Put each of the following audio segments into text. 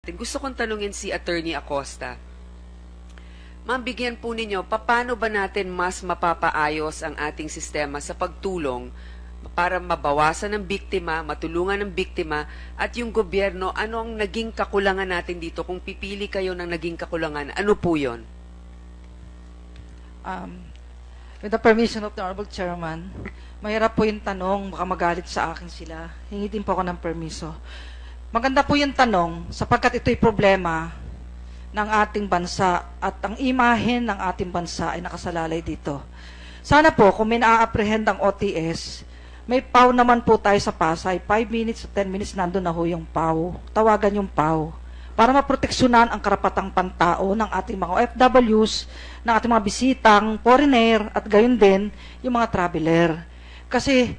natin. Gusto kong tanungin si Attorney Acosta. Ma'am, bigyan po ninyo, paano ba natin mas mapapaayos ang ating sistema sa pagtulong para mabawasan ng biktima, matulungan ng biktima, at yung gobyerno, ano ang naging kakulangan natin dito? Kung pipili kayo ng naging kakulangan, ano po yun? With the permission of the Honorable Chairman, mahirap po yung tanong, baka magalit sa akin sila. Hingi din po ako ng permiso. Maganda po yung tanong, sapagkat ito'y problema ng ating bansa at ang imahen ng ating bansa ay nakasalalay dito. Sana po, kung may na-apprehend ang OTS, may PAW naman po tayo sa Pasay, 5 minutes to 10 minutes nandun na ho yung PAW. Tawagan yung PAW para maproteksyonan ang karapatang pantao ng ating mga OFWs, ng ating mga bisitang, foreigner, at gayon din yung mga traveler. Kasi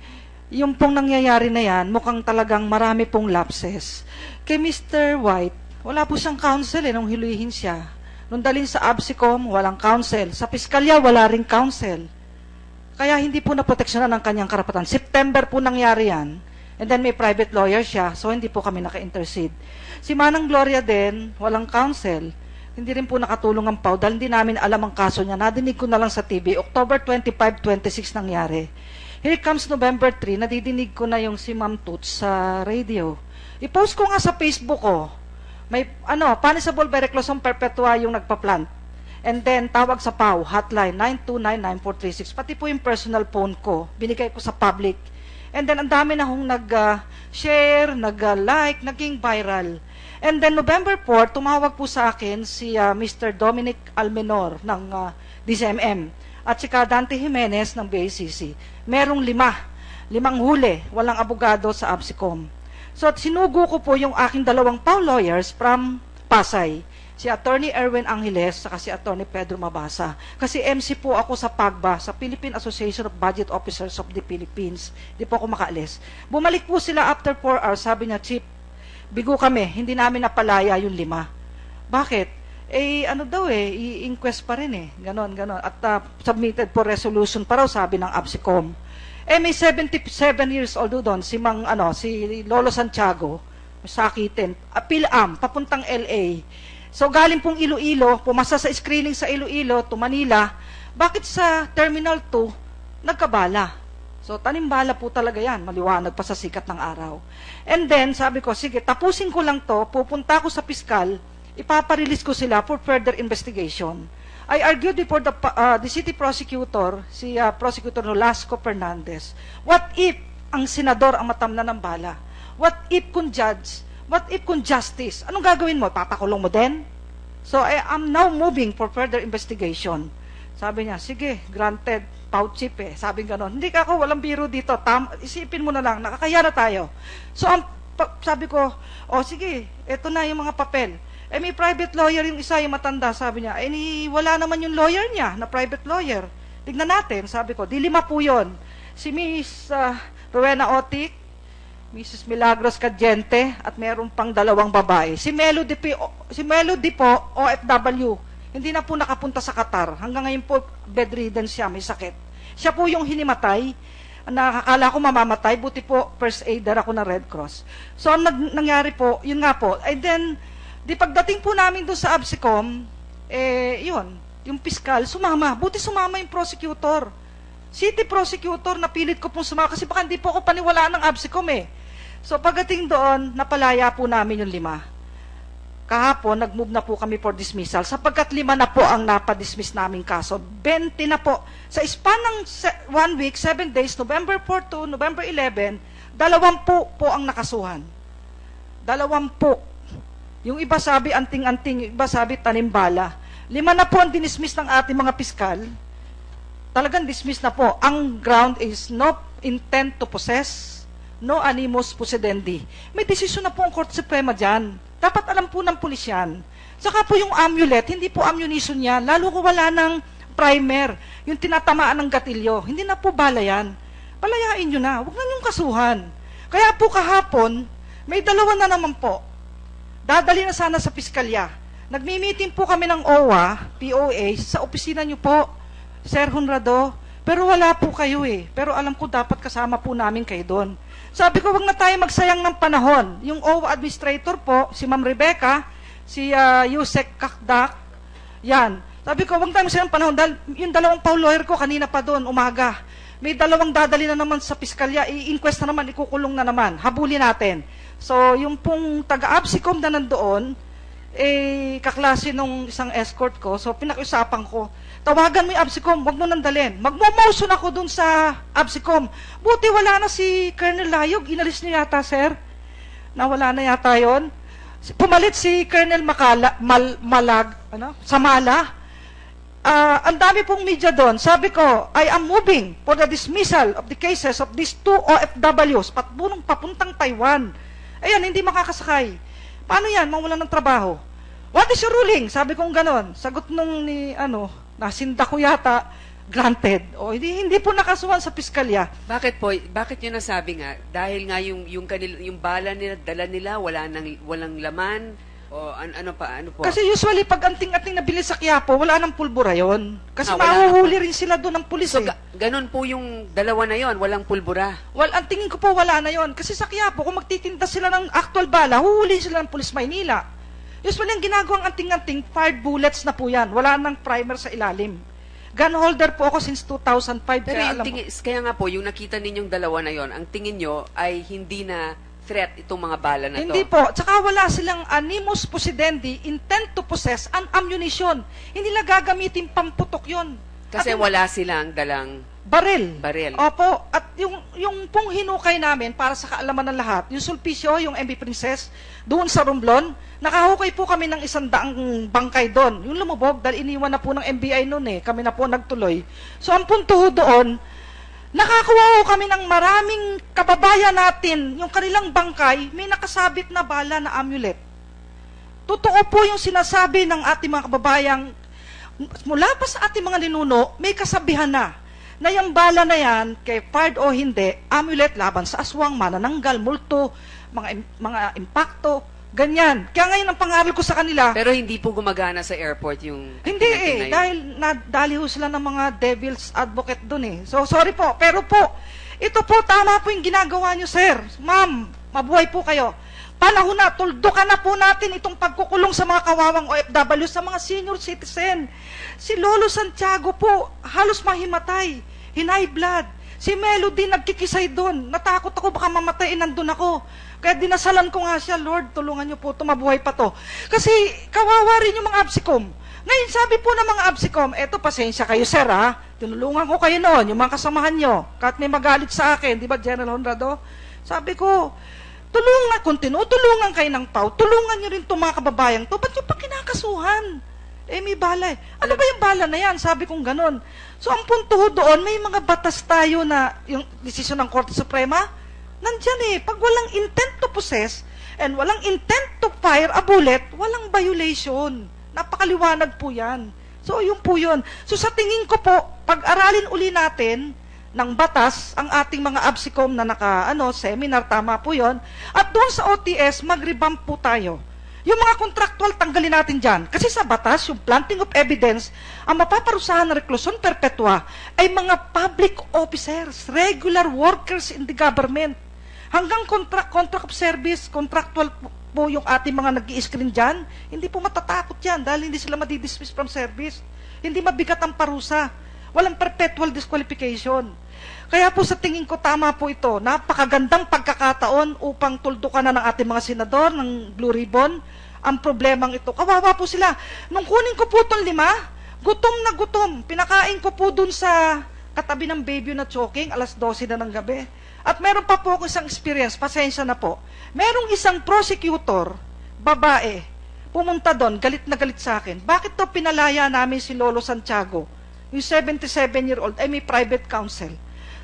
yung pong nangyayari na yan, mukhang talagang marami pong lapses. Kay Mr. White, wala po siyang counsel nung hiluhin siya. Nung dalhin sa ABSICOM, walang counsel. Sa piskalya, wala ring counsel. Kaya hindi po naproteksyonan ang kanyang karapatan. September po nangyari yan. And then may private lawyer siya, so hindi po kami naka-intercede. Si Manang Gloria din, walang counsel. Hindi rin po nakatulong ang PAW dahil hindi namin alam ang kaso niya. Nadinig ko na lang sa TV, October 25, 26 nangyari. Here comes November 3, nadidinig ko na yung si Ma'am Toots sa radio. I-post ko nga sa Facebook ko. May, punishable by reclusion perpetua yung nagpa-plant. And then, tawag sa PAW, hotline, 929-9436. Pati po yung personal phone ko, binigay ko sa public. And then, ang dami na hong nag-share, nag-like, naging viral. And then, November 4, tumawag po sa akin si Mr. Dominic Almenor ng DCMM at si Dante Jimenez ng BACC. Merong 5 huli, walang abogado sa ABSICOM. So, sinugo ko po yung aking 2 PAW lawyers from Pasay. Si Attorney Erwin Angeles at si Attorney Pedro Mabasa. Kasi MC po ako sa PAGBA, sa Philippine Association of Budget Officers of the Philippines. Di po ako makaalis. Bumalik po sila after 4 hours. Sabi niya, Chief, bigo kami, hindi namin napalaya yung 5. Bakit? I-inquest pa rin ganon. At submitted for resolution pa raw, sabi ng ABSICOM. May 77 years old doon, si Lolo Santiago, sakitin, PhilAm, papuntang LA. So, galing pong Iloilo, pumasa sa screening sa Iloilo to Manila, bakit sa Terminal 2, nagkabala? So, tanimbala po talaga yan, maliwanag pa sa sikat ng araw. And then, sabi ko, sige, tapusin ko lang to, pupunta ko sa piskal, ipaparelease ko sila for further investigation. I argued before the city prosecutor, si Prosecutor Nolasco Fernandez, what if ang senador ang matamnan ng bala? What if kung judge? What if kung justice? Anong gagawin mo? Papakulong mo din? So, I'm now moving for further investigation. Sabi niya, sige, granted, PAW chief Sabi ganon, hindi ka ako, walang biro dito. Isipin mo na lang, nakakaya na tayo. So, sabi ko, sige, eto na yung mga papel. May private lawyer yung isa, yung matanda, sabi niya. Wala naman yung lawyer niya, na private lawyer. Tignan natin, sabi ko, 5 po yun. Si Miss Rowena Otic, Mrs. Milagros Cadiente, at meron pang 2 babae. Si Melody po, OFW, hindi na po nakapunta sa Qatar. Hanggang ngayon po, bedridden siya, may sakit. Siya po yung hinimatay. Nakakala ko mamamatay, buti po, first aider ako ng Red Cross. So, ang nangyari po, yun nga po. And then, di pagdating po namin doon sa ABSICOM, yung piskal, sumama. Buti sumama yung prosecutor. City prosecutor, napilit ko pong sumama kasi baka hindi po ako paniwalaan ng ABSICOM So pagdating doon, napalaya po namin yung 5. Kahapon, nag-move na po kami for dismissal sapagkat 5 na po ang napadismiss naming kaso. 20 na po. Sa span ng 1 week, 7 days, November 4 to November 11, 20 po ang nakasuhan. 20. Yung iba sabi anting-anting, yung iba sabi tanimbala. 5 na po ang dinismiss ng ating mga piskal. Talagang dismiss na po. Ang ground is no intent to possess, no animus possidendi. May desisyon na po ang Korte Suprema dyan. Dapat alam po ng pulis yan. Saka po yung amulet, hindi po ammunition yan. Lalo kung wala ng primer, yung tinatamaan ng gatilyo. Hindi na po bala yan. Palayain nyo na. Huwag na nyong kasuhan. Kaya po kahapon, may 2 na naman po. Dadali na sana sa piskalya. Nagmi-meeting po kami ng OWA, POA, sa opisina nyo po, Sir Honrado. Pero wala po kayo Pero alam ko dapat kasama po namin kayo doon. Sabi ko, wag na tayo magsayang ng panahon. Yung OWA administrator po, si Ma'am Rebecca, si Yusek Kakdak. Yan. Sabi ko, wag tayo masayang panahon dahil yung dalawang Paul lawyer ko kanina pa doon, umaga. May dalawang dadali na naman sa piskalya, i-inquest na naman, ikukulong na naman. Habulin natin. So, yung pong taga-ABSICOM na nandoon, kaklase nung isang escort ko, so pinakiusapan ko, tawagan mo yung ABSICOM, wag mo nandalin. Magmo-motion ako dun sa ABSICOM. Buti wala na si Colonel Layog, inalis niya yata, sir. Nawala na yata yun. Pumalit si Colonel Samala. Ang dami pong media doon. Sabi ko, I am moving for the dismissal of the cases of these 2 OFWs papuntang Taiwan. Ayan, hindi makakasakay. Paano yan? Mawalan ng trabaho. What is your ruling? Sabi kong ganon. Sagot nung nasinda ko yata, granted. O, hindi po nakasuhan sa piskalya. Bakit po? Bakit yun nasabi nga? Dahil nga yung bala nila, dala nila, walang laman, o ano po? Kasi usually, pag anting-anting nabili sa Quiapo, wala nang pulbura yon. Kasi wala mahuhuli rin sila doon ng pulis. So, ganun po yung dalawa na yon, walang pulbura. Well, ang tingin ko po, wala na yon. Kasi sa Quiapo, kung magtitinda sila ng actual bala, huhuli sila ng pulis Maynila. Usually, ang ginagawang anting-anting, fired bullets na po yan. Wala nang primer sa ilalim. Gun holder po ako since 2005. Pero kaya nga po, yung nakita ninyong dalawa na yon, ang tingin nyo ay hindi na threat itong mga bala na Hindi to. po. Tsaka wala silang animus possidendi, intent to possess, an ammunition. Hindi nila gagamitin pamputok yon. Kasi wala silang dalang baril. baril. Opo. At yung pong hinukay namin, para sa kaalaman ng lahat, yung Sulpicio, yung MV Princess, doon sa Romblon, nakahukay po kami ng 100 bangkay doon. Yung lumubog, dahil iniwan na po ng NBI noon kami na po nagtuloy. So, ang punto doon, nakakuha kami ng maraming kababayan natin, yung kanilang bangkay, may nakasabit na bala na amulet. Totoo po yung sinasabi ng ating mga kababayang, mula pa sa ating mga ninuno, may kasabihan na yung bala na yan, kay fired o hindi, amulet laban sa aswang, manananggal, multo, mga impacto, ganyan. Kaya ngayon ang pangaral ko sa kanila. Pero hindi po gumagana sa airport yung Hindi dahil nadali ho sila ng mga devil's advocate dun So, sorry po. Pero po, ito po, tama po yung ginagawa nyo, sir. Ma'am, mabuhay po kayo. Panahon na, tuldukan na po natin itong pagkukulong sa mga kawawang OFW, sa mga senior citizen. Si Lolo Santiago po, halos mahimatay. Hinay blood. Si Melody nagkikisay doon. Natakot ako, baka mamatayin, nandun ako. Kaya dinasalan ko nga siya, Lord, tulungan niyo po, tumabuhay pa to. Kasi kawawa rin yung mga ABSICOM. Ngayon, sabi po ng mga ABSICOM, eto, pasensya kayo, sir, ha? Tinulungan ko kayo noon, yung mga kasamahan nyo. Kahit may magalit sa akin, di ba, General Honrado? Sabi ko, tulungan kayo ng PAW, tulungan nyo rin itong mga kababayang to. Ba't yung pa kinakasuhan? May bala Ano ba yung bala na yan? Sabi kong ganon. So, ang punto doon, may mga batas tayo na, yung desisyon ng Korte Suprema, nandyan pag walang intent to possess, and walang intent to fire a bullet, walang violation. Napakaliwanag po yan. So, yun po yun. So, sa tingin ko po, pag-aralin uli natin ng batas, ang ating mga ABSICOM na seminar, tama po yun, at doon sa OTS, mag-revamp po tayo. Yung mga contractual, tanggalin natin dyan. Kasi sa batas, yung planting of evidence, ang mapaparusahan ng reklusyon perpetua ay mga public officers, regular workers in the government. Hanggang contract of service, contractual po yung ating mga nag-i-screen dyan, hindi po matatakot yan dahil hindi sila madidismiss from service. Hindi mabigat ang parusa. Walang perpetual disqualification. Kaya po sa tingin ko, tama po ito. Napakagandang pagkakataon upang tuldukan na ng ating mga senador ng Blue Ribbon ang problemang ito. Kawawa po sila. Nung kunin ko po itong 5, gutom na gutom. Pinakain ko po dun sa katabi ng baby na choking, alas 12 na ng gabi. At meron pa po ako isang experience, pasensya na po. Merong isang prosecutor, babae, pumunta doon, galit na galit sa akin. Bakit to pinalaya namin si Lolo Santiago? Yung 77-year-old ay may private counsel.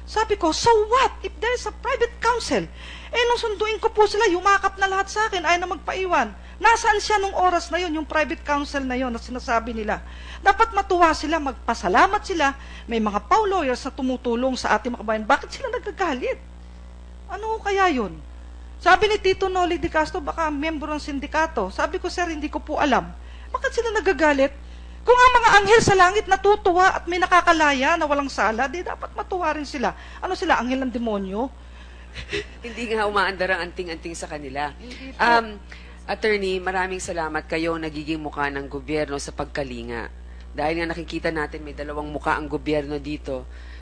Sabi ko, so what if there is a private counsel? Nung sunduin ko po sila, yumakap na lahat sa akin, ayaw na magpaiwan. Nasaan siya nung oras na yon, yung private counsel na yon na sinasabi nila? Dapat matuwa sila, magpasalamat sila. May mga PAW lawyers na tumutulong sa ating mga kabayan. Bakit sila nagagalit? Ano kaya yun? Sabi ni Tito Noli de Castro, baka member ng sindikato. Sabi ko, sir, hindi ko po alam. Bakit sila nagagalit? Kung ang mga anghel sa langit natutuwa at may nakakalaya na walang sala, di dapat matuwa rin sila. Ano sila, anghel ng demonyo? Hindi nga umaandar ang anting-anting sa kanila. Attorney, maraming salamat kayo nagiging mukha ng gobyerno sa pagkalinga. Dahil nga nakikita natin may dalawang mukha ang gobyerno dito.